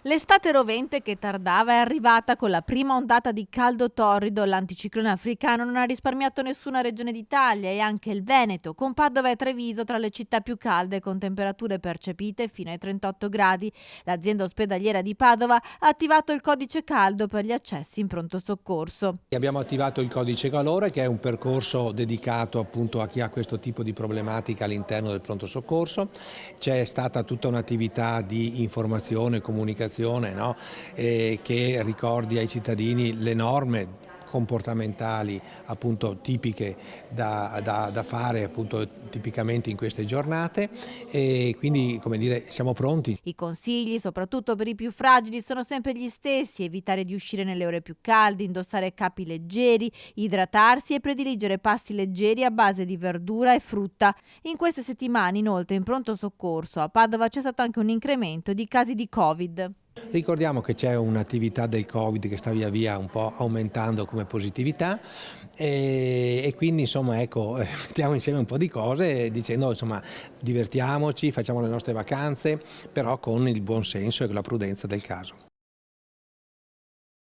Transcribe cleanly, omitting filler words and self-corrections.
L'estate rovente che tardava è arrivata con la prima ondata di caldo torrido. L'anticiclone africano non ha risparmiato nessuna regione d'Italia e anche il Veneto, con Padova e Treviso tra le città più calde, con temperature percepite fino ai 38 gradi. L'azienda ospedaliera di Padova ha attivato il codice caldo per gli accessi in pronto soccorso. Abbiamo attivato il codice calore, che è un percorso dedicato appunto a chi ha questo tipo di problematica all'interno del pronto soccorso. C'è stata tutta un'attività di informazione e comunicazione, no? Che ricordi ai cittadini le norme comportamentali appunto tipiche da fare appunto tipicamente in queste giornate, e quindi, come dire, siamo pronti. I consigli, soprattutto per i più fragili, sono sempre gli stessi: evitare di uscire nelle ore più calde, indossare capi leggeri, idratarsi e prediligere pasti leggeri a base di verdura e frutta. In queste settimane, inoltre, in pronto soccorso a Padova c'è stato anche un incremento di casi di Covid. Ricordiamo che c'è un'attività del Covid che sta via via un po' aumentando come positività, e quindi insomma ecco, mettiamo insieme un po' di cose dicendo insomma divertiamoci, facciamo le nostre vacanze, però con il buon senso e con la prudenza del caso.